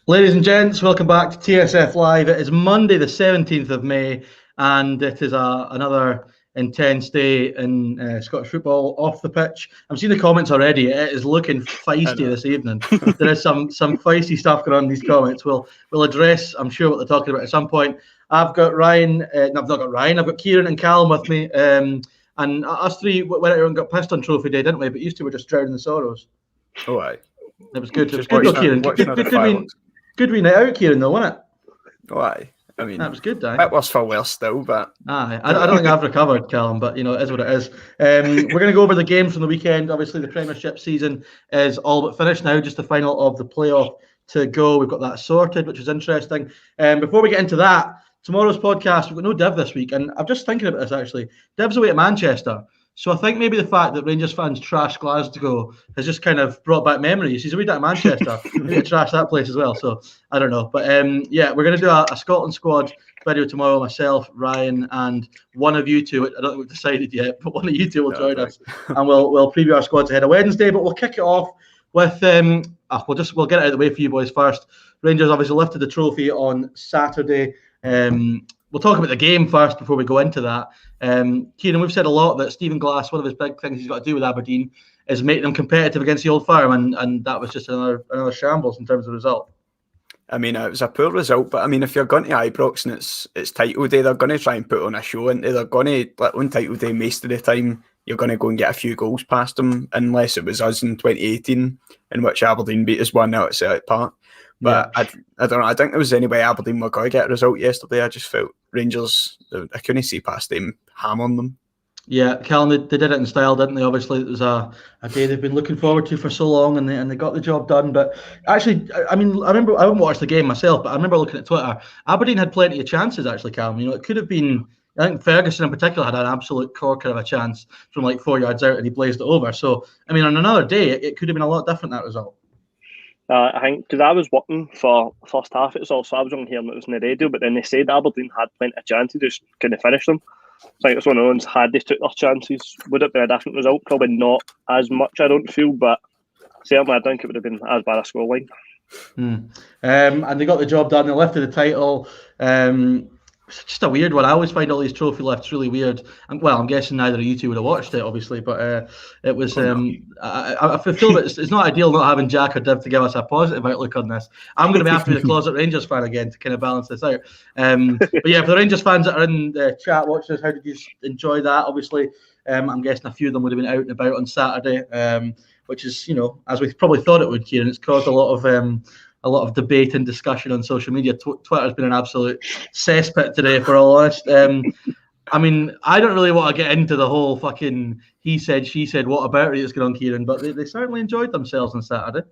Ladies and gents, welcome back to TSF Live. It is Monday the 17th of May and it is another intense day in Scottish football off the pitch. I'm seeing the comments already. It is looking feisty this evening. There is some feisty stuff going on in these comments. We'll address, I'm sure, what they're talking about at some point. I've got Ryan, I've not got Ryan, I've got Kieran and Callum with me. And us three went out and got pissed on Trophy Day, didn't we? But you two were just drowning in sorrows. Oh, aye. It was good. It was good though, Kieran. Good wee night out, Kieran, though, wasn't it? Oh, aye. I mean, that was good, Dan. That was for well still, but... Aye. I don't think I've recovered, Callum, but, you know, it is what it is. We're going to go over the games from the weekend. Obviously, the Premiership season is all but finished now, just the final of the playoff to go. We've got that sorted, which is interesting. Before we get into that, tomorrow's podcast, we've got no Div this week, and I'm just thinking about this, actually. Div's away at Manchester. So I think maybe the fact that Rangers fans trash Glasgow has just kind of brought back memories. He's away down at Manchester. Maybe to trash that place as well. So I don't know. But yeah, we're going to do a Scotland squad video tomorrow. Myself, Ryan, and one of you two. I don't think we've decided yet, but one of you two will join us, and we'll preview our squads ahead of Wednesday. But we'll kick it off with we'll get it out of the way for you boys first. Rangers obviously lifted the trophy on Saturday. We'll talk about the game first before we go into that. Kieran, we've said a lot that Stephen Glass, one of his big things he's got to do with Aberdeen is make them competitive against the Old Firm, and that was just another shambles in terms of the result. I mean, it was a poor result, but I mean, if you're going to Ibrox and it's title day, they're going to try and put on a show, and they're going to, like on title day, most of the time, you're going to go and get a few goals past them, unless it was us in 2018, in which Aberdeen beat us 1-0 at Celtic Park. But yeah. I don't know. I think there was any way Aberdeen were going to get a result yesterday. I just felt Rangers, I couldn't see past them hammering them. Yeah, Callum, they did it in style, didn't they? Obviously, it was a day they've been looking forward to for so long, and they got the job done. But actually, I mean, I remember, I haven't watched the game myself, but I remember looking at Twitter. Aberdeen had plenty of chances, actually, Callum. You know, it could have been, I think Ferguson in particular had an absolute corker of a chance from like 4 yards out, and he blazed it over. So, I mean, on another day, it could have been a lot different, that result. I think, because I was working for the first half, it was also, I was only hearing it was on the radio, but then they said Aberdeen had plenty of chances, just couldn't finish them. I think it's one of those, had they took their chances, would it be a different result? Probably not as much, I don't feel, but certainly I think it would have been as bad a scoreline. And they got the job done, they lifted the title. It's just a weird one. I always find all these trophy lifts really weird. Well, I'm guessing neither of you two would have watched it, obviously, but it was. I feel that it's not ideal not having Jack or Div to give us a positive outlook on this. I'm going to have to be the closet Rangers fan again to kind of balance this out. But yeah, for the Rangers fans that are in the chat watching this, how did you enjoy that? Obviously, I'm guessing a few of them would have been out and about on Saturday, which is, you know, as we probably thought it would, Kieran. It's caused a lot of debate and discussion on social media. Twitter's been an absolute cesspit today, if we're all honest. I mean, I don't really want to get into the whole fucking he said, she said, what about it that's going on, Kieran, but they certainly enjoyed themselves on Saturday.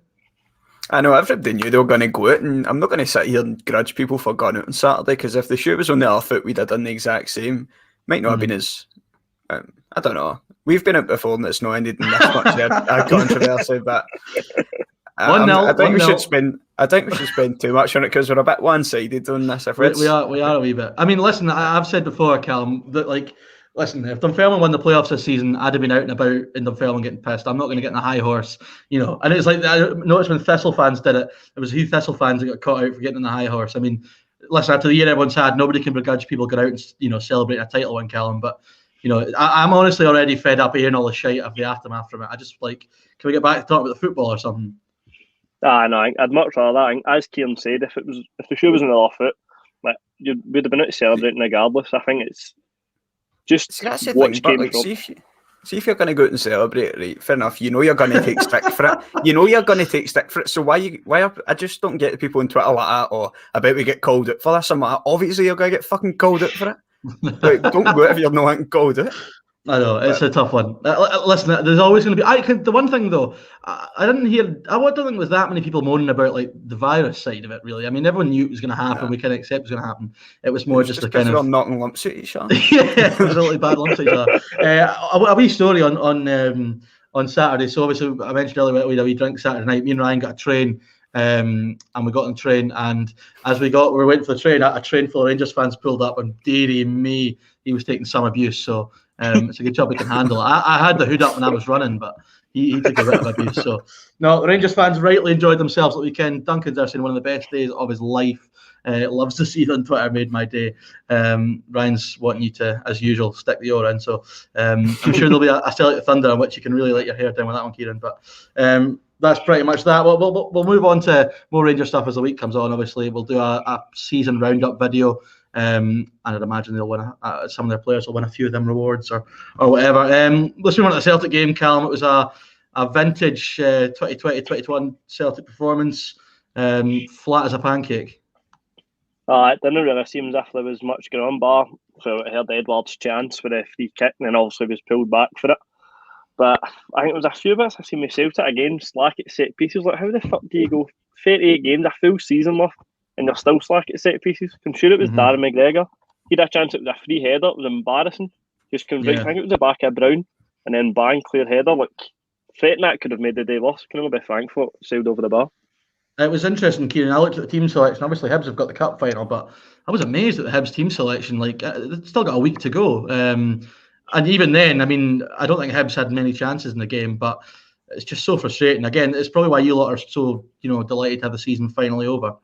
I know, everybody knew they were going to go out, and I'm not going to sit here and grudge people for going out on Saturday, because if the shoe was on the other foot, we'd have done the exact same. Might not have been as... I don't know. We've been out before, and it's not ended in this much a controversy, but... I think we should spend too much on it because we're a bit one-sided on this. We are a wee bit. I mean, listen, I've said before, Callum, that if Dunfermline won the playoffs this season, I'd have been out and about in Dunfermline getting pissed. I'm not going to get in a high horse, you know. And it's like, I noticed when Thistle fans did it, it was Thistle fans that got caught out for getting in the high horse. I mean, listen, after the year everyone's had, nobody can begrudge people get out and, you know, celebrate a title win, Callum. But, you know, I'm honestly already fed up hearing all the shite of the aftermath from it. I just can we get back to talking about the football or something? No, I'd much rather that. I think, as Kieran said, if the shoe was on the other foot, like, you would have been out celebrating regardless. I think it's just see, if you're going to go out and celebrate, right? Fair enough. You know you're going to take stick for it. So why? I just don't get the people on Twitter like that. Or I bet we get called out for this. I'm like, obviously you're going to get fucking called out for it. Like, don't go out if you're not getting called out. I know, it's a tough one. Listen, there's always going to be... the one thing, though, I don't think there was that many people moaning about, like, the virus side of it, really. I mean, everyone knew it was going to happen. Yeah. We kind of accept it was going to happen. It was more just a kind of... We're knocking lumps at each other. Yeah, it was really bad lumps at each other. A wee story on Saturday. So, obviously, I mentioned earlier we had a wee drink Saturday night. Me and Ryan got a train, and we got on the train, and as we were waiting for the train, a train full of Rangers fans pulled up, and dearie me, he was taking some abuse, so... it's a good job we can handle it. I had the hood up when I was running, but he took a bit of abuse. So, no, Rangers fans rightly enjoyed themselves at the weekend. Duncan's saying one of the best days of his life. Loves to see it on Twitter, made my day. Ryan's wanting you to, as usual, stick the oar in. So I'm sure there'll be a Celtic Thunder on which you can really let your hair down with that one, Kieran. But that's pretty much that. We'll move on to more Rangers stuff as the week comes on. Obviously, we'll do a season roundup video. And I'd imagine they'll win. Some of their players will win a few of them rewards or whatever. Let's move on to the Celtic game, Callum. It was a vintage 2020-21 Celtic performance, flat as a pancake. It didn't really seem as if there was much going on, bar. So I heard Edouard's chance for a free kick, and then obviously was pulled back for it. But I think it was a few bits I've seen myself again slack at set pieces. Like, how the fuck do you go 38 games, a full season worth, and you're still slack at set pieces? I'm sure it was Darren McGregor. He had a chance, it was a free header, it was embarrassing. Just I think it was the back of Brown, and then bang, clear header. Like, threatening that could have made the day worse. Can only be thankful it sailed over the bar. It was interesting, Kieran. I looked at the team selection. Obviously, Hibs have got the cup final, but I was amazed at the Hibs team selection. Like, they've still got a week to go. And even then, I mean, I don't think Hibs had many chances in the game, but it's just so frustrating. Again, it's probably why you lot are so, delighted to have the season finally over.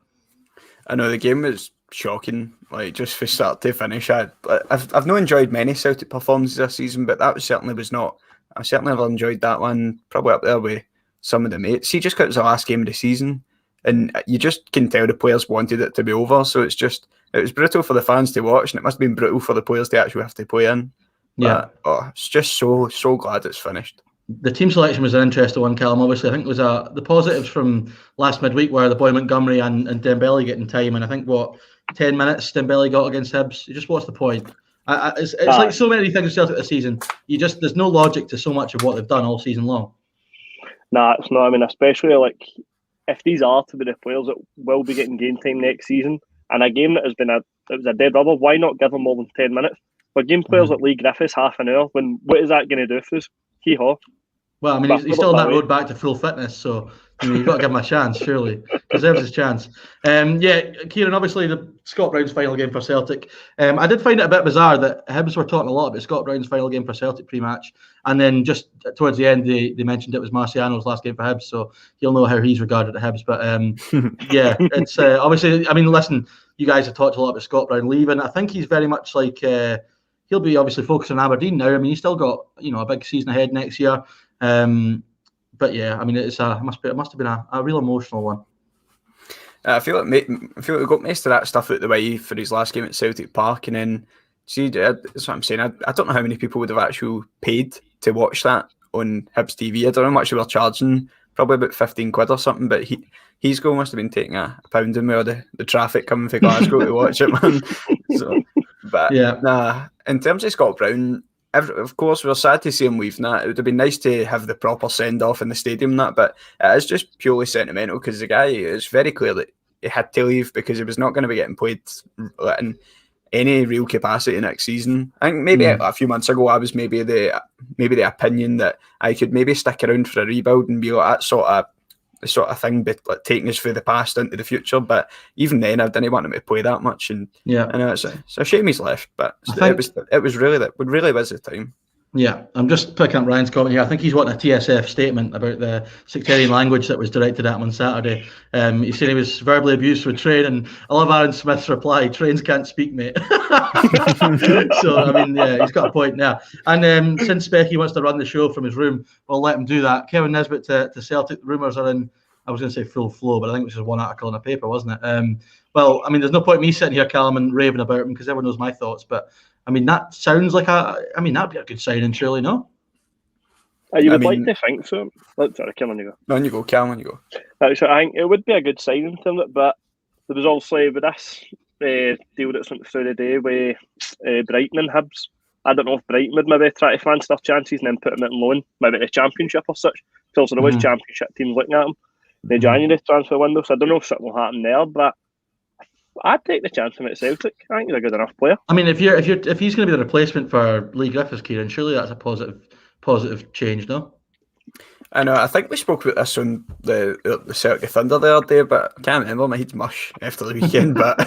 I know the game was shocking, like just from start to finish. I've not enjoyed many Celtic performances this season, but that certainly was not. I certainly never enjoyed that one. Probably up there with some of the mates. See, just because it was the last game of the season, and you just can tell the players wanted it to be over. So it was brutal for the fans to watch, and it must have been brutal for the players to actually have to play in. Yeah, but, it's just so glad it's finished. The team selection was an interesting one, Callum. Obviously, I think it was the positives from last midweek were the boy Montgomery and Dembele getting time, and I think 10 minutes Dembele got against Hibs. Just what's the point? It's like so many things with Celtic this season. There's no logic to so much of what they've done all season long. Nah, it's not. I mean, especially like if these are to be the players that will be getting game time next season, and a game that has been it was a dead rubber, why not give them more than 10 minutes? But game players like Lee Griffiths half an hour. What is that going to do for us? Hee-haw. Well, I mean, he's still on that road back to full fitness, so you've got to give him a chance, surely. Deserves his chance. Kieran, obviously, the Scott Brown's final game for Celtic. I did find it a bit bizarre that Hibs were talking a lot about Scott Brown's final game for Celtic pre-match, and then just towards the end, they mentioned it was Marciano's last game for Hibs, so he'll know how he's regarded at Hibs. But it's obviously, I mean, listen, you guys have talked a lot about Scott Brown leaving. I think he's very much like he'll be obviously focused on Aberdeen now. I mean, he's still got a big season ahead next year. But yeah, I mean, it must have been a real emotional one. I feel like we got most of that stuff out the way for his last game at Celtic Park, and then see, that's what I'm saying. I don't know how many people would have actually paid to watch that on Hibs TV. I don't know how much they were charging, probably about 15 quid or something. But his goal must have been taking a pounding with all the traffic coming from Glasgow to watch it, man. So, but yeah, in terms of Scott Brown. Of course, we're sad to see him leaving that. It would have been nice to have the proper send-off in the stadium and that, but it is just purely sentimental because the guy is very clear that he had to leave because he was not going to be getting played in any real capacity next season. I think maybe a few months ago I was maybe the opinion that I could maybe stick around for a rebuild and be like that sort of thing, but like taking us through the past into the future. But even then, I didn't want him to play that much, and I know it's a shame he's left. But it was really was the time. Yeah, I'm just picking up Ryan's comment here. I think he's wanting a TSF statement about the sectarian language that was directed at him on Saturday. He said he was verbally abused with Train, and I love Aaron Smith's reply, "Trains can't speak, mate." So, I mean, yeah, he's got a point there. And since Specky wants to run the show from his room, we'll let him do that. Kevin Nisbet to Celtic, the rumours are in, I was going to say full flow, but I think it was just one article in a paper, wasn't it? Well, I mean, there's no point me sitting here, Callum, and raving about him because everyone knows my thoughts, but I mean, that sounds like that'd be a good signing, surely, no? You would like to think so. Sorry, Callum, you go. No, you go, Callum, you go. So I think it would be a good signing to him, but there was also with this deal that's went through the day with Brighton and Hibs. I don't know if Brighton would maybe try to fancy their chances and then put him out on loan, maybe the Championship or such. Because there was Championship teams looking at him in the January transfer window, so I don't know if something will happen there, but I'd take the chance on him at Celtic. I think he's a good enough player. I mean, if he's going to be the replacement for Lee Griffiths, Kieran, surely that's a positive change, no? I know. I think we spoke about this on the Celtic Thunder the other day, but I can't remember. My head's mush after the weekend. But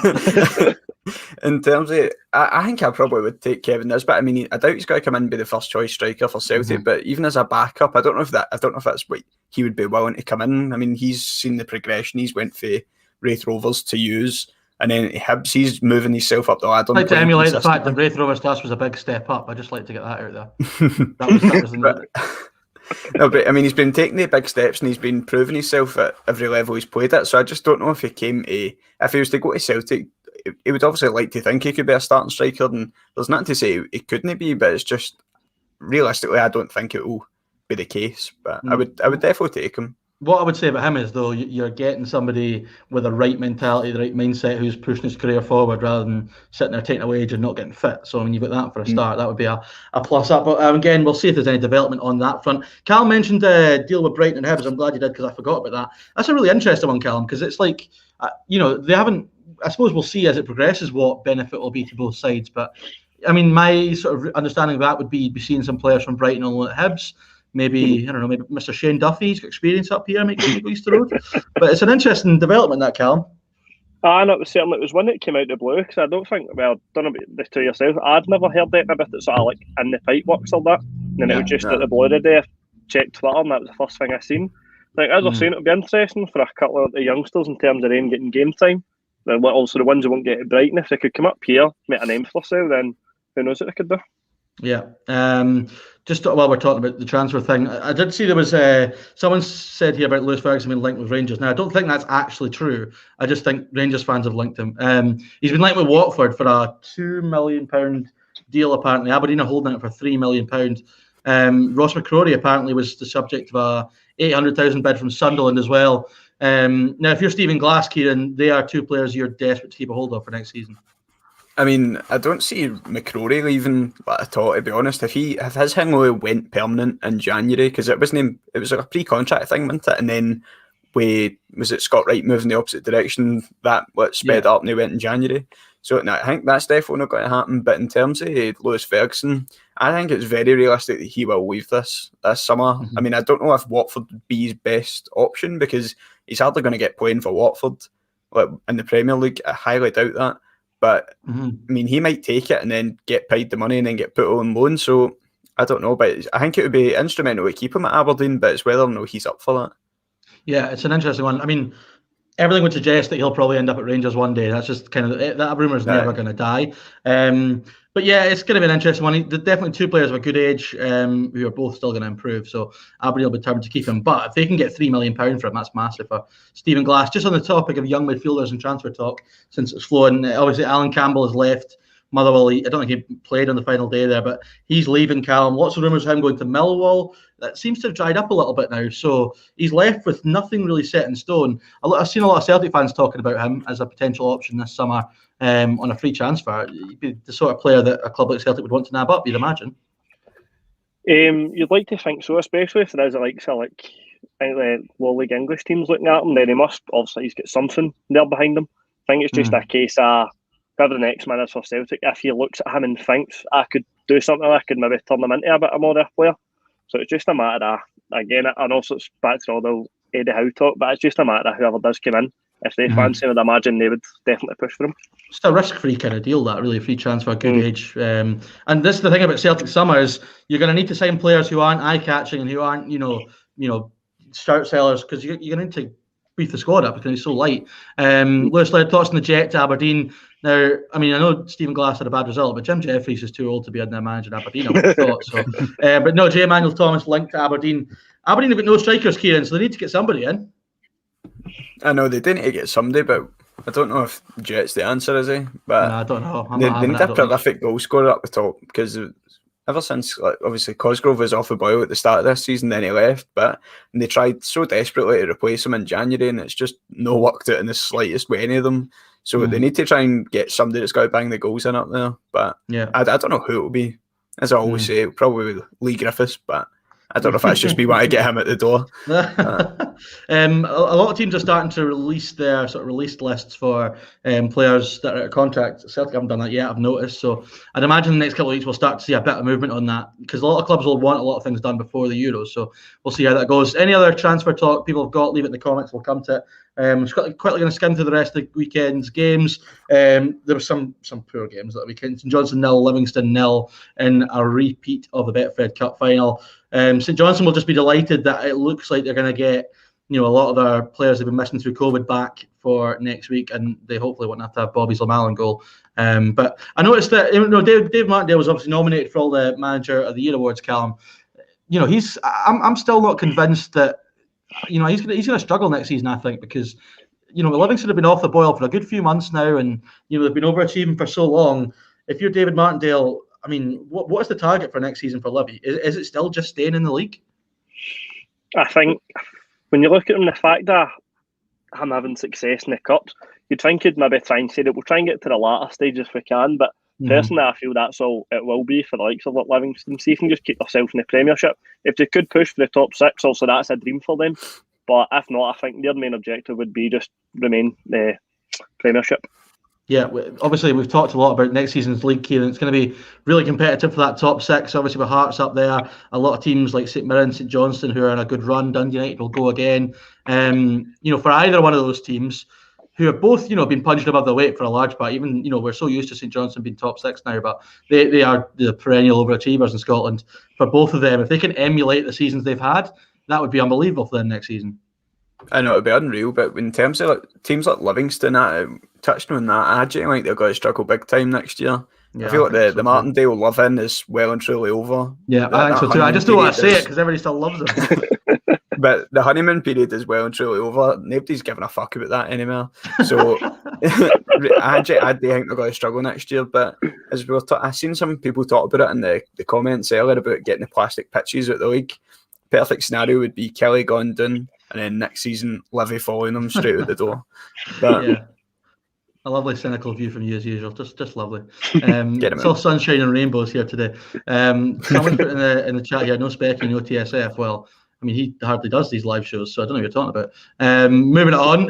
In terms of, I think I probably would take Kevin Nisbet. I mean, I doubt he's going to come in and be the first choice striker for Celtic, but even as a backup, I don't know if that's what he would be willing to come in. I mean, he's seen the progression. He's went for Wraith Rovers to use, and then Hibs, he's moving himself up the ladder. I'd like to emulate the fact that Wraith Rovers to us was a big step up. I'd just like to get that out there. that was No, but I mean, he's been taking the big steps and he's been proving himself at every level he's played at. So I just don't know if if he was to go to Celtic, he would obviously like to think he could be a starting striker, and there's nothing to say he couldn't be, but it's just realistically, I don't think it will be the case. But I would definitely take him. What I would say about him is, though, you're getting somebody with the right mentality, the right mindset, who's pushing his career forward rather than sitting there taking a wage and not getting fit. So, I mean, you've got that for a start. That would be a plus up. But again, we'll see if there's any development on that front. Cal mentioned deal with Brighton and Hibs. I'm glad you did, because I forgot about that. That's a really interesting one, Callum, because it's like, they haven't, I suppose we'll see as it progresses what benefit will be to both sides. But, I mean, my sort of understanding of that would be seeing some players from Brighton on loan at Hibs. Maybe, I don't know, maybe Mr. Shane Duffy's got experience up here, maybe go Easter Road. But it's an interesting development, that, Callum. And it was one that came out of the blue, because I don't think, well, I don't know about this to yourself, I'd never heard anything about it sort of like in the pipe works or that. And then it was just at the blue today, I checked Twitter, and that was the first thing I seen. Like, as I was saying, it would be interesting for a couple of the youngsters in terms of them getting game time. Then also the ones who won't get at Brighton, if they could come up here, make a name for themselves, then who knows what they could do. Yeah. Just while we're talking about the transfer thing, I did see there was someone said here about Lewis Ferguson being linked with Rangers. Now, I don't think that's actually true. I just think Rangers fans have linked him. He's been linked with Watford for a £2 million deal, apparently. Aberdeen are holding it for £3 million. Ross McCrory apparently was the subject of a £800,000 bid from Sunderland as well. Now, if you're Stephen Glass, Kieran, they are two players you're desperate to keep a hold of for next season. I mean, I don't see McCrory leaving at all, to be honest. If his thing went permanent in January, because it was like a pre-contract thing, wasn't it? And then was it Scott Wright moving the opposite direction, that sped up and he went in January. So no, I think that's definitely not going to happen. But in terms of Lewis Ferguson, I think it's very realistic that he will leave this summer. I mean, I don't know if Watford would be his best option, because he's hardly going to get playing for Watford in the Premier League. I highly doubt that. But, I mean, he might take it and then get paid the money and then get put on loan. So, I don't know. But I think it would be instrumental to keep him at Aberdeen, but it's whether or not he's up for that. Yeah, it's an interesting one. I mean, everything would suggest that he'll probably end up at Rangers one day. That's just kind of, that rumour's never going to die. But yeah, it's going to be an interesting one. Definitely two players of a good age who are both still going to improve. So Aberdeen will be determined to keep him. But if they can get £3 million for him, that's massive for Stephen Glass. Just on the topic of young midfielders and transfer talk, since it's flowing, obviously Alan Campbell has left Motherwell. I don't think he played on the final day there, but he's leaving Callum. Lots of rumours of him going to Millwall. That seems to have dried up a little bit now. So he's left with nothing really set in stone. I've seen a lot of Celtic fans talking about him as a potential option this summer on a free transfer. He'd be the sort of player that a club like Celtic would want to nab up, you'd imagine. You'd like to think so, especially if there is the low league English teams looking at him. Then he must, obviously, he's got something there behind him. I think it's just a case of whoever the next man is for Celtic, if he looks at him and thinks, I could do something, I could maybe turn him into a bit more of a player. So it's just a matter of, again, I know it's back to all the Eddie Howe talk, but it's just a matter of whoever does come in. If they fancy him, I'd imagine they would definitely push for him. Just a risk-free kind of deal, that, really, free transfer, good age. And this is the thing about Celtic summer, is you're going to need to sign players who aren't eye-catching and who aren't, start sellers, because you're going to need to beef the squad up because he's so light. Lewis, thoughts on the jet to Aberdeen? Now, I mean, I know Stephen Glass had a bad result, but Jim Jeffries is too old to be in there managing Aberdeen, I would have thought. So, but no, J. Emmanuel Thomas linked to Aberdeen. Aberdeen have got no strikers, Kieran, so they need to get somebody in. I know they didn't get somebody, but I don't know if Jet's the answer, is he? But no, I don't know. They need a prolific goal scorer up the top, because ever since, obviously, Cosgrove was off the boil at the start of this season, then he left, and they tried so desperately to replace him in January, and it's just no worked out in the slightest with any of them. So they need to try and get somebody that's got to bang the goals in up there. But yeah, I don't know who it will be. As I always say, probably Lee Griffiths, but I don't know if that's just me wanting to get him at the door. A lot of teams are starting to release their sort of released lists for players that are out of contract. Celtic haven't done that yet, I've noticed. So I'd imagine the next couple of weeks we'll start to see a bit of movement on that, because a lot of clubs will want a lot of things done before the Euros. So we'll see how that goes. Any other transfer talk people have got, leave it in the comments. We'll come to it Just quickly going to skim through the rest of the weekend's games. There were some poor games that weekend. St Johnstone 0, Livingston 0 in a repeat of the Betfred Cup final. St Johnstone will just be delighted that it looks like they're going to get a lot of their players have been missing through COVID back for next week, and they hopefully won't have to have Bobby Zlamal in goal. But I noticed that Dave Martindale was obviously nominated for all the Manager of the Year awards, Callum. I'm still not convinced that he's going to struggle next season. I think because Livingston have been off the boil for a good few months now, and they've been overachieving for so long. If you're David Martindale, I mean, what is the target for next season for Livy? Is it still just staying in the league? I think when you look at him, the fact that I'm having success in the cups, you'd think he'd maybe try and say that we'll try and get to the latter stage if we can, but personally I feel that's all it will be for the likes of Livingston. See if they can just keep themselves in the Premiership. If they could push for the top six, also that's a dream for them, but if not, I think their main objective would be just remain the Premiership. Yeah, obviously we've talked a lot about next season's league, Kieran. It's going to be really competitive for that top six. Obviously with Hearts up there, a lot of teams like St Mirren, St Johnstone who are in a good run, Dundee United will go again. For either one of those teams who have both, been punched above their weight for a large part. Even, we're so used to St Johnstone being top six now, but they are the perennial overachievers in Scotland. For both of them, if they can emulate the seasons they've had, that would be unbelievable for them next season. I know, it'd be unreal, but in terms of teams like Livingston, touching on that, I genuinely think they're going to struggle big time next year. Yeah, I feel like the Martindale love-in is well and truly over. Yeah, I think so too. I just don't want to say it because everybody still loves him. But the honeymoon period is well and truly over. Nobody's giving a fuck about that anymore. So I do think they're going to struggle next year. But as we were I've seen some people talk about it in the comments earlier about getting the plastic pitches out the league. Perfect scenario would be Killie going down, and then next season Livy following them straight out the door. But yeah. A lovely cynical view from you as usual. Just lovely. It's all sunshine and rainbows here today. Someone put in the chat here, no Specky, no TSF. Well, I mean, he hardly does these live shows, so I don't know what you're talking about. Moving on.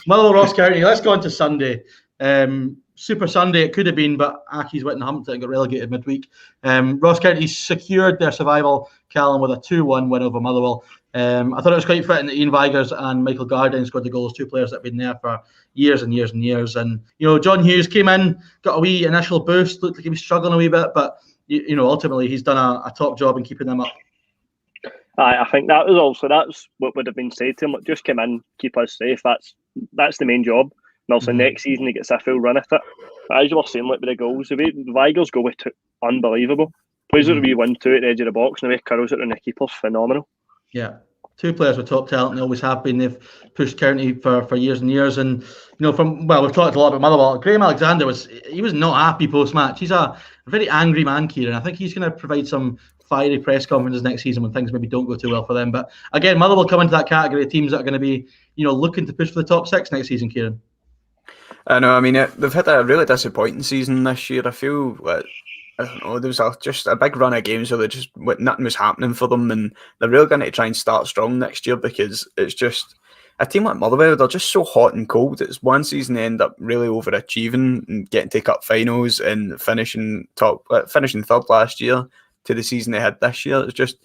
Motherwell Ross County. Let's go on to Sunday. Super Sunday it could have been, but Aki's Wittenhampton got relegated midweek. Ross County secured their survival, Callum, with a 2-1 win over Motherwell. I thought it was quite fitting that Ian Vigurs and Michael Gardyne scored the goals, two players that have been there for years and years and years. And, John Hughes came in, got a wee initial boost, looked like he was struggling a wee bit, but, ultimately he's done a top job in keeping them up. I think that's what would have been said to him. Like, just come in, keep us safe. That's the main job. And also next season he gets a full run at it. But as you were saying, like with the goals, the way Vigurs go with unbelievable. Plays it to be 1-2 at the edge of the box, and the way he curls it around the keeper's phenomenal. Yeah, two players with top talent. They always have been. They've pushed County for years and years. And we've talked a lot about Motherwell. Graham Alexander was not happy post match. He's a very angry man, Kieran. I think he's going to provide some fiery press conferences next season when things maybe don't go too well for them. But again, Motherwell come into that category of teams that are going to be looking to push for the top six next season, Kieran. I know. I mean, they've had a really disappointing season this year. I feel like, I don't know, there was just a big run of games where nothing was happening for them, and they're really going to try and start strong next year because it's just a team like Motherwell, they're just so hot and cold. It's one season they end up really overachieving and getting to cup finals and finishing third last year to the season they had this year. It's just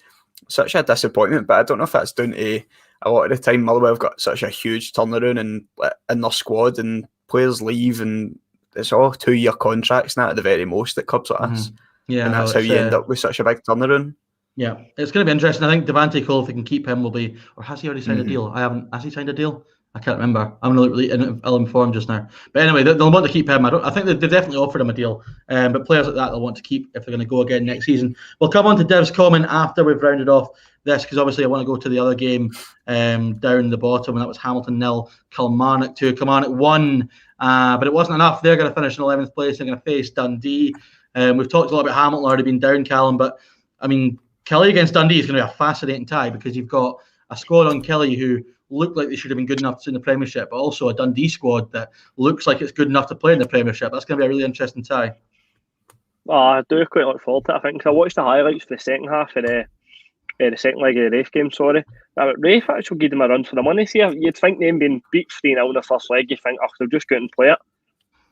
such a disappointment, but I don't know if that's down to a lot of the time Motherwell have got such a huge turnaround in their squad and players leave and it's all 2-year contracts now at the very most at clubs like this. Yeah, and that's how you end up with such a big turnaround. Yeah, it's going to be interesting. I think Devante Cole, if we can keep him, will be, or has he already signed a deal? Has he signed a deal? I can't remember. I'm really ill-informed just now. But anyway, they'll want to keep him. I think they've definitely offered him a deal. But players like that they'll want to keep if they're going to go again next season. We'll come on to Dev's comment after we've rounded off this, because obviously I want to go to the other game down the bottom, and that was Hamilton 0, Kilmarnock 2. Kilmarnock 1, but it wasn't enough. They're going to finish in 11th place. They're going to face Dundee. We've talked a lot about Hamilton already being down, Callum, but I mean, Killie against Dundee is going to be a fascinating tie because you've got a squad on Killie who look like they should have been good enough to in the Premiership, but also a Dundee squad that looks like it's good enough to play in the Premiership. That's going to be a really interesting tie. I do quite look forward to it. I think I watched the highlights for the second half of the second leg of the Rafe game. Rafe actually gave them a run for the money. See, you'd think them being beat 3-0 in the first leg, you think, they'll just go out and play it.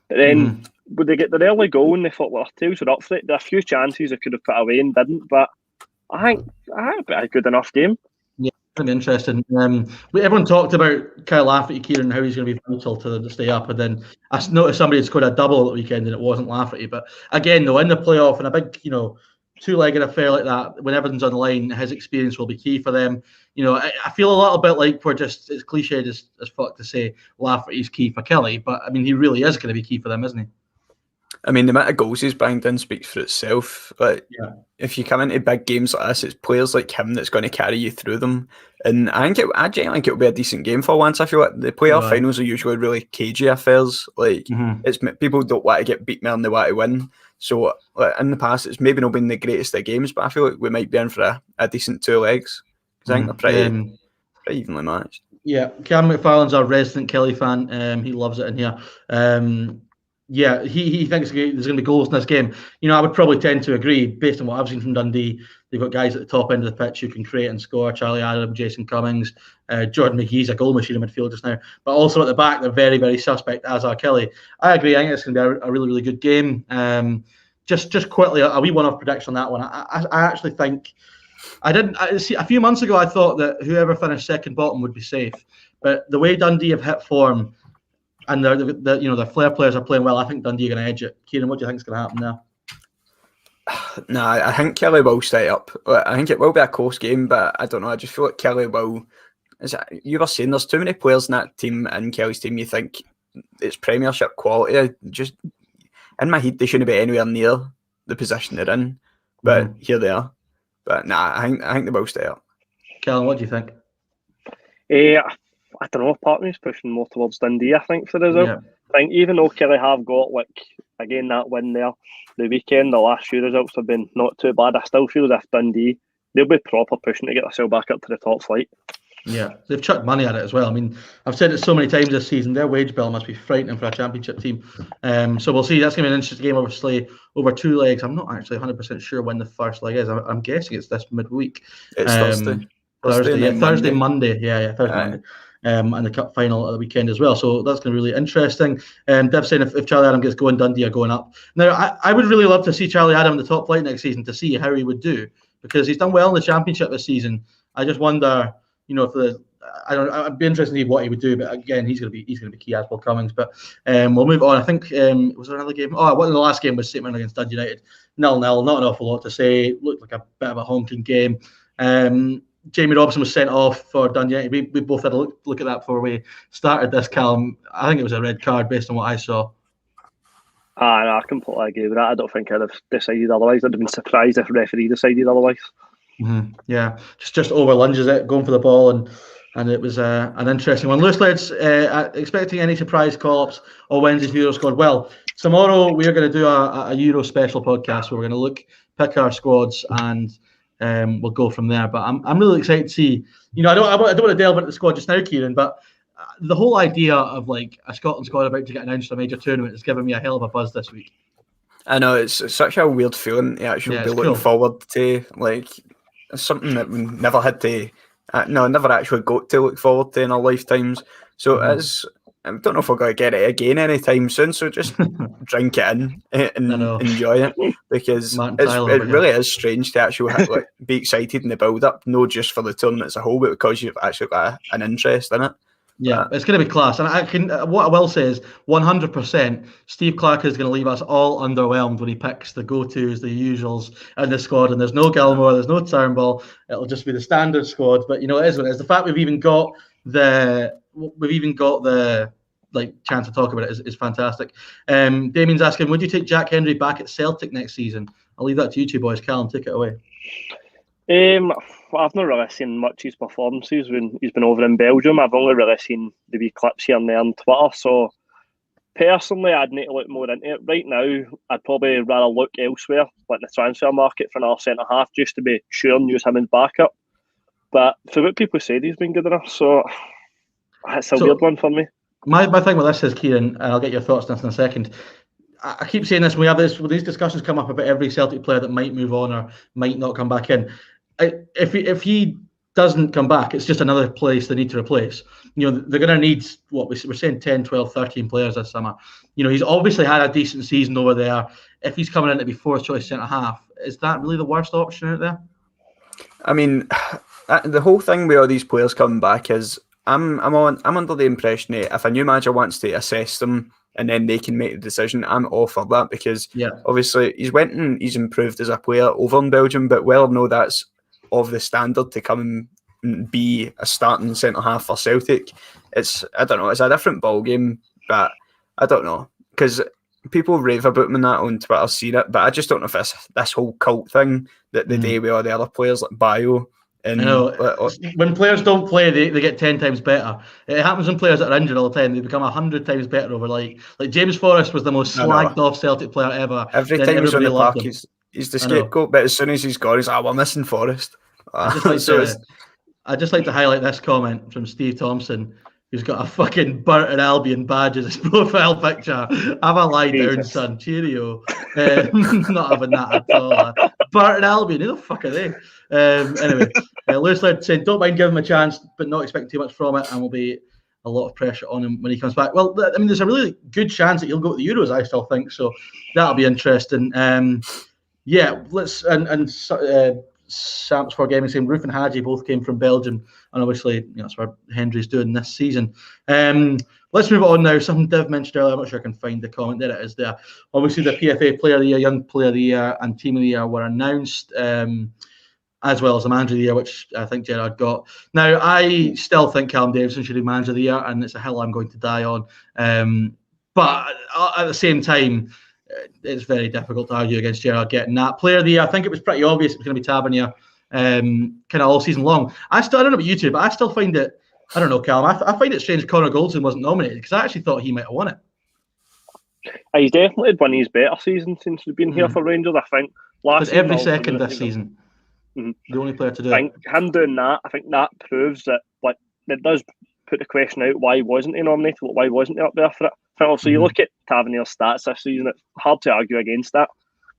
But then would they get the early goal and they thought, well, their tails were up for it. There are a few chances they could have put away and didn't, but I think it'd be a good enough game. That'd be interesting. Everyone talked about Kyle Lafferty, Kieran, how he's going to be vital to stay up, and then I noticed somebody had scored a double at the weekend, and it wasn't Lafferty. But again, though, in the playoff and a big, two-legged affair like that, when everything's on the line, his experience will be key for them. I feel a little bit like it's cliched as fuck to say Lafferty's key for Killie, but I mean, he really is going to be key for them, isn't he? I mean, the amount of goals he's banged in speaks for itself. If you come into big games like this, it's players like him that's going to carry you through them. And I genuinely think it'll be a decent game for once. I feel like the playoff finals are usually really cagey affairs. It's people don't want to get beat more than they want to win. So in the past, it's maybe not been the greatest of games, but I feel like we might be in for a decent 2 legs. I think they're pretty evenly matched. Yeah, Cam McFarlane's our resident Killie fan. He loves it in here. Yeah, he thinks there's going to be goals in this game. I would probably tend to agree based on what I've seen from Dundee. They've got guys at the top end of the pitch who can create and score. Charlie Adam, Jason Cummings, Jordan McGee's a goal machine in midfield just now. But also at the back, they're very, very suspect, as are Killie. I agree. I think it's going to be a really, really good game. Just quickly, a wee one-off prediction on that one. I actually think see a few months ago I thought that whoever finished second bottom would be safe. But the way Dundee have hit form, and the Flair players are playing well, I think Dundee are going to edge it. Kieran, what do you think is going to happen there? No, I think Killie will stay up. I think it will be a close game, but I don't know. I just feel like Killie will. You were saying there's too many players in that team, in Kellie's team. You think it's Premiership quality. Just in my head, they shouldn't be anywhere near the position they're in, but here they are. But I think they will stay up. Callum, what do you think? I don't know, part of me is pushing more towards Dundee, I think, for the result. Yeah. I think even though Killie have got, again, that win there, the weekend, the last few results have been not too bad. I still feel as if Dundee, they'll be proper pushing to get themselves back up to the top flight. Yeah, they've chucked money at it as well. I mean, I've said it so many times this season, their wage bill must be frightening for a championship team. So we'll see. That's going to be an interesting game, obviously, over 2 legs. I'm not actually 100% sure when the first leg is. I'm guessing it's this midweek. It's Thursday. Thursday, Monday. Yeah, Thursday, Monday. And the cup final at the weekend as well. So that's going to be really interesting. Dev saying if Charlie Adam gets going, Dundee are going up. Now, I would really love to see Charlie Adam in the top flight next season to see how he would do, because he's done well in the championship this season. I just wonder, I'd be interested to see what he would do. But again, he's going to be key, as Will Cummings. But we'll move on. I think was there another game? Oh, the last game was St Mirren against Dundee United. 0-0. Not an awful lot to say. Looked like a bit of a honking game. Jamie Robson was sent off for Dundee. We both had a look at that before we started this, Callum. I think it was a red card based on what I saw. No, I completely agree with that. I don't think I'd have decided otherwise. I'd have been surprised if the referee decided otherwise. Mm-hmm. Yeah, just over lunges it, going for the ball, and it was an interesting one. Loose Lids, expecting any surprise call-ups or Wednesday's Euro squad? Well, tomorrow we are going to do a Euro special podcast where we're going to pick our squads and we'll go from there. But I'm really excited to see. I don't want to delve into the squad just now, Kieran, but the whole idea of a Scotland squad about to get announced in a major tournament is giving me a hell of a buzz this week. I know, it's such a weird feeling to actually be looking forward to. It's something that we never had to, never actually got to look forward to in our lifetimes. So it's, I don't know if we're going to get it again anytime soon. So just drink it in and enjoy it, because it really is strange to actually be excited in the build-up, not just for the tournament as a whole, but because you've actually got an interest in it. Yeah, it's going to be class. And what I will say is 100% Steve Clarke is going to leave us all underwhelmed when he picks the go-tos, the usuals in the squad. And there's no Gilmore, there's no Turnbull. It'll just be the standard squad. But it is what it is. The fact we've even got the chance to talk about it is fantastic. Damien's asking, would you take Jack Hendry back at Celtic next season? I'll leave that to you two boys. Callum, take it away. I've not really seen much of his performances when he's been over in Belgium. I've only really seen the wee clips here and there on Twitter. So personally, I'd need to look more into it. Right now, I'd probably rather look elsewhere, like the transfer market, for another centre half, just to be sure and use him as backup. But for what people said, he's been good enough. So it's a weird one for me. My thing with this is, Kieran, and I'll get your thoughts on this in a second. I keep saying this when we have these discussions come up about every Celtic player that might move on or might not come back in. If he doesn't come back, it's just another place they need to replace. They're going to need, we're saying 10, 12, 13 players this summer. He's obviously had a decent season over there. If he's coming in to be fourth choice centre half, is that really the worst option out there? I mean, the whole thing with all these players coming back is I'm under the impression that if a new manager wants to assess them and then they can make the decision, I'm all for that, because obviously he's went and he's improved as a player over in Belgium, but well, no, that's of the standard to come and be a starting centre half for Celtic. I don't know, it's a different ball game, but I don't know, because people rave about him and that on Twitter, seen it, but I just don't know if it's this whole cult thing that the day with all the other players like Bio. And I know, when players don't play, they get 10 times better. It happens when players that are injured all the time. They become 100 times better over like James Forrest was the most slagged off Celtic player ever. Every time he's on the park, he's the scapegoat, but as soon as he's gone, he's like, we're missing Forrest. I'd just like to highlight this comment from Steve Thompson, who's got a fucking Burton Albion badge as his profile picture. Have a lie down, son. Cheerio. Not having that at all. Burton Albion, who the fuck are they? Anyway, Lewis Laird saying, don't mind giving him a chance, but not expecting too much from it, and will be a lot of pressure on him when he comes back. Well, I mean, there's a really good chance that he'll go to the Euros, I still think, so that'll be interesting. Sam's for Gaming saying Roof and Hadji both came from Belgium, and obviously that's what Hendry's doing this season. Let's move on now. Something Dev mentioned earlier, I'm not sure I can find the comment. There it is there. Obviously the PFA Player of the Year, Young Player of the Year and Team of the Year were announced, as well as the Manager of the Year, which I think Gerard got. Now, I still think Callum Davidson should be Manager of the Year, and it's a hill I'm going to die on. But at the same time, it's very difficult to argue against Gerard getting that. Player of the Year, I think it was pretty obvious it was going to be Tavernier kind of all season long. I don't know about you two, but I still find it, I don't know, Callum, I find it strange Connor Goldson wasn't nominated, because I actually thought he might have won it. He's definitely had one of his better seasons since he's been here for Rangers, I think. Every second this season. The only player to do it. I think him doing that, I think that proves that, like, it does put the question out, why wasn't he nominated? Why wasn't he up there for it? So you look at Tavernier's stats this season, it's hard to argue against that.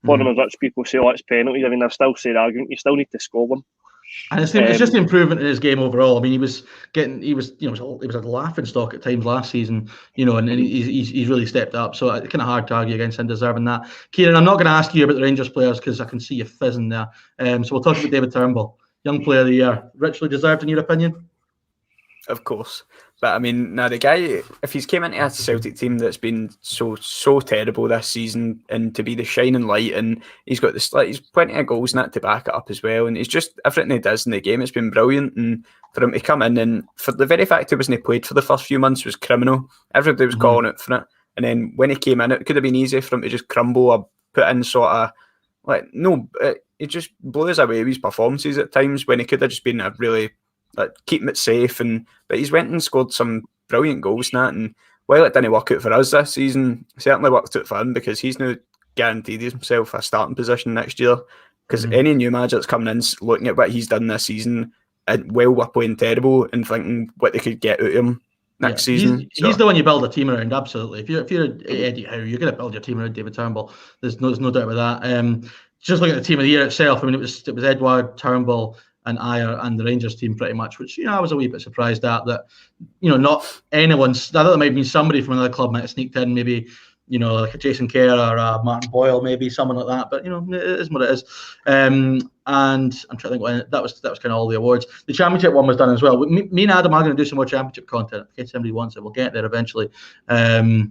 For them, as much people say, it's penalties. I mean, I've still said argument, you still need to score them. And it's just an improvement in his game overall. I mean, he was a laughing stock at times last season, and he's really stepped up. So it's kind of hard to argue against him deserving that. Kieran, I'm not going to ask you about the Rangers players because I can see you fizzing there. So we'll talk about David Turnbull, Young Player of the Year. Richly deserved in your opinion? Of course. But I mean, now the guy, if he's came into a Celtic team that's been so terrible this season, and to be the shining light, and he's got he's plenty of goals in that to back it up as well, and he's just everything he does in the game, it's been brilliant. And for him to come in, and for the very fact he wasn't played for the first few months was criminal. Everybody was calling out for it, and then when he came in, it could have been easy for him to just crumble or put in sort of it just blew us away with his performances at times when he could have just been a really keeping it safe, but he's went and scored some brilliant goals in that, and while it didn't work out for us this season, it certainly worked out for him, because he's now guaranteed himself a starting position next year, because any new manager that's coming in looking at what he's done this season, and we're playing terrible and thinking what they could get out of him next season. He's the one you build a team around, absolutely. If you're Eddie Howe, you're going to build your team around David Turnbull. There's no doubt about that. Just looking at the team of the year itself, I mean, it was Edouard, Turnbull, and Ayer and the Rangers team pretty much, which I was a wee bit surprised at that. Not anyone's. I thought there might have been somebody from another club might have sneaked in, maybe like a Jason Kerr or a Martin Boyle, maybe someone like that. But it is what it is. And I'm trying to think when that was kind of all the awards. The championship one was done as well. Me and Adam are going to do some more championship content in case somebody wants it. We'll get there eventually. A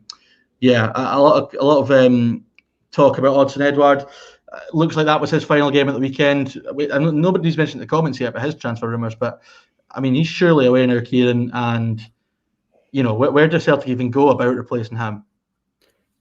lot of talk about Odsonne Edouard. Looks like that was his final game at the weekend. Nobody's mentioned the comments yet about his transfer rumours, but I mean, he's surely away now, Kieran. And where does Celtic even go about replacing him?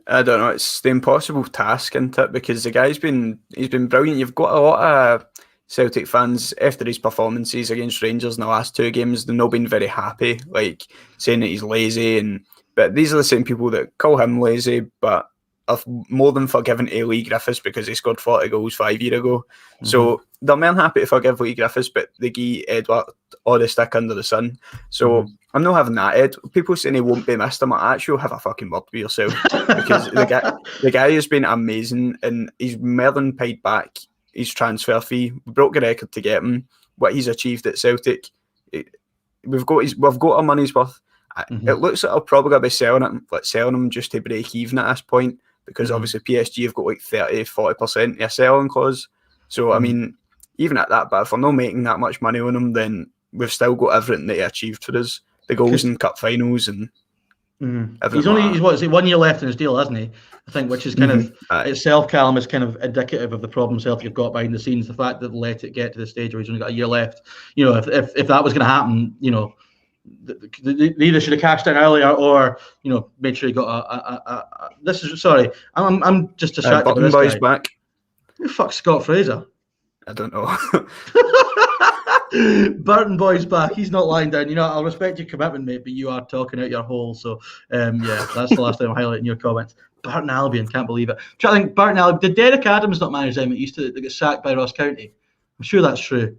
I don't know. It's the impossible task, isn't it? Because the guy's been brilliant. You've got a lot of Celtic fans after his performances against Rangers in the last two games. They've not been very happy, like saying that he's lazy. But these are the same people that call him lazy, but I've more than forgiven to Lee Griffiths because he scored 40 goals 5 years ago. So they're more than happy to forgive Lee Griffiths, but they give Edouard all the stick under the sun. So I'm not having that. Ed, people saying he won't be missed. I'm like, actually, have a fucking word with yourself, because the guy has been amazing, and he's more than paid back his transfer fee. We broke the record to get him. What he's achieved at Celtic, we've got our money's worth. It looks like I'll probably going to be selling him just to break even at this point, because obviously PSG have got like 30-40% of a selling clause. So I mean, even at that, but if we're not making that much money on him, then we've still got everything that he achieved for us. The goals in cup finals and he's only, he's what is it, 1 year left in his deal, hasn't he? I think, which is kind of itself, Callum, is kind of indicative of the problem Celtic have got behind the scenes. The fact that they let it get to the stage where he's only got a year left. You know, if that was going to happen, you know, they either should have cashed in earlier or, you know, made sure he got a this is, sorry, I'm just distracted by this boy's guy. back. Who the fuck's Scott Fraser? I don't know. Burton Boy's back. He's not lying down. You know, I'll respect your commitment, mate, but you are talking out your hole. So, yeah, that's the last time I'm highlighting your comments. Burton Albion, can't believe it. I think Burton Albion, did Derek Adams not manage them? It used to get sacked by Ross County. I'm sure that's true.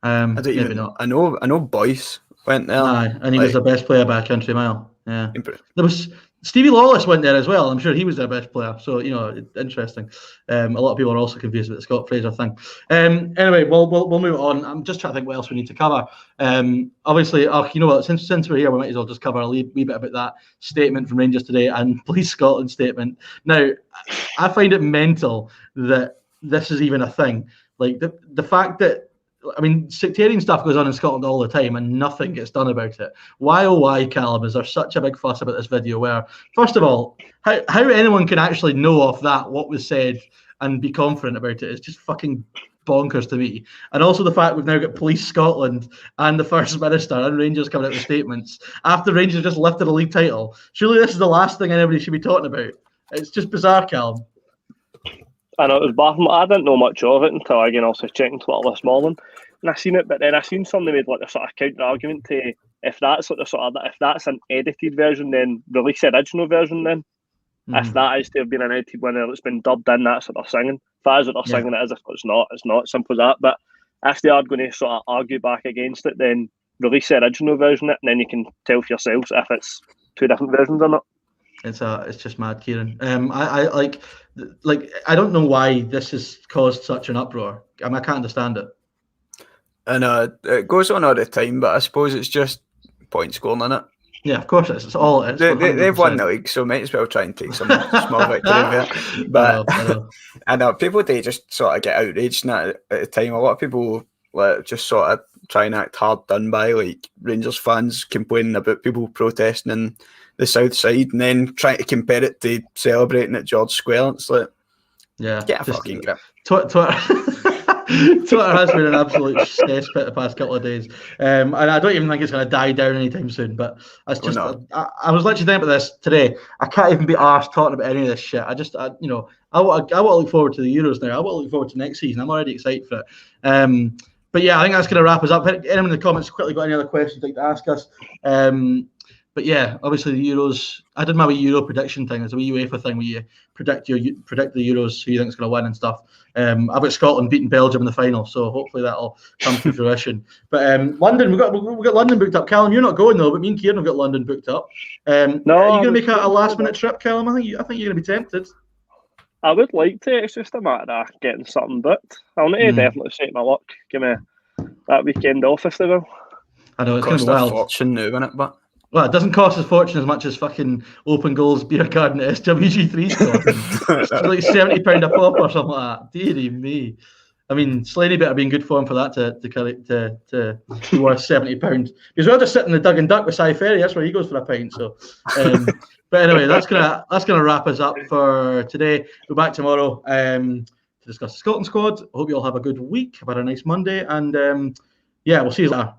I don't even know. I know Boyce went there. Aye, and he was the best player by a country mile. Yeah, there was Stevie Lawless went there as well. I'm sure he was their best player. So, you know, interesting. A lot of people are also confused with the Scott Fraser thing. Anyway, we'll move on. I'm just trying to think what else we need to cover. Obviously, you know what? Since we're here, we might as well just cover a wee bit about that statement from Rangers today and Police Scotland statement. Now, I find it mental that this is even a thing. Like the fact that, I mean, sectarian stuff goes on in Scotland all the time and nothing gets done about it. Why, oh why, Callum, is there such a big fuss about this video where, first of all, how anyone can actually know off that what was said and be confident about it is just fucking bonkers to me. And also the fact we've now got Police Scotland and the First Minister and Rangers coming out with statements after Rangers just lifted a league title. Surely this is the last thing anybody should be talking about. It's just bizarre, Callum. I know, it was baffling. I didn't know much of it until again also checking Twitter this morning, and I seen it. But then I seen somebody made like a sort of counter argument to if that's if that's an edited version, then release the original version. Then if that is to have been an edited one, it's been dubbed in. That's what they're singing. If that is what they're singing, it is. If it's not, it's not. Simple as that. But if they are going to sort of argue back against it, then release the original version, and then you can tell for yourselves if it's two different versions or not. It's just mad, Kieran. I I don't know why this has caused such an uproar. I can't understand it. And it goes on all the time, but I suppose it's just point scoring in it. Yeah, of course it is. It's all it is. They've won the league, so might as well try and take some small victory there. But I know people, they just sort of get outraged in that at the time. A lot of people just sort of try and act hard done by, like Rangers fans complaining about people protesting in the south side and then trying to compare it to celebrating at George Square. It's like, get a fucking grip. Twitter has been an absolute cesspit the past couple of days, and I don't even think it's going to die down anytime soon. But that's just I was literally thinking about this today. I can't even be arsed talking about any of this shit. I want to look forward to the Euros now. I want to look forward to next season. I'm already excited for it. But yeah, I think that's going to wrap us up. Anyone in the comments quickly got any other questions you'd like to ask us? But yeah, obviously the Euros. I did my wee Euro prediction thing. It's a wee UEFA thing where you predict the Euros, who you think is going to win and stuff. I've got Scotland beating Belgium in the final, so hopefully that'll come to fruition. But London, we've got London booked up. Callum, you're not going though, but me and Kieran have got London booked up. No, are you going to make a last minute trip, Callum? I think you're going to be tempted. I would like to. It's just a matter of getting something booked. I'll need to definitely shake my luck. Give me that weekend off if they will. I know it's going to be wild. Fortune now, isn't it? But well, it doesn't cost us fortune as much as fucking Open Goals Beer Garden at SWG3 cost. It's like £70 a pop or something like that. Deary me. I mean, Slaney better be in good form for that to be worth £70. Because we're just sitting in the Dug and Duck with Cy Ferry. That's where he goes for a pint. So, but anyway, that's gonna wrap us up for today. We're back tomorrow to discuss the Scotland squad. I hope you all have a good week. Have had a nice Monday, and yeah, we'll see you later.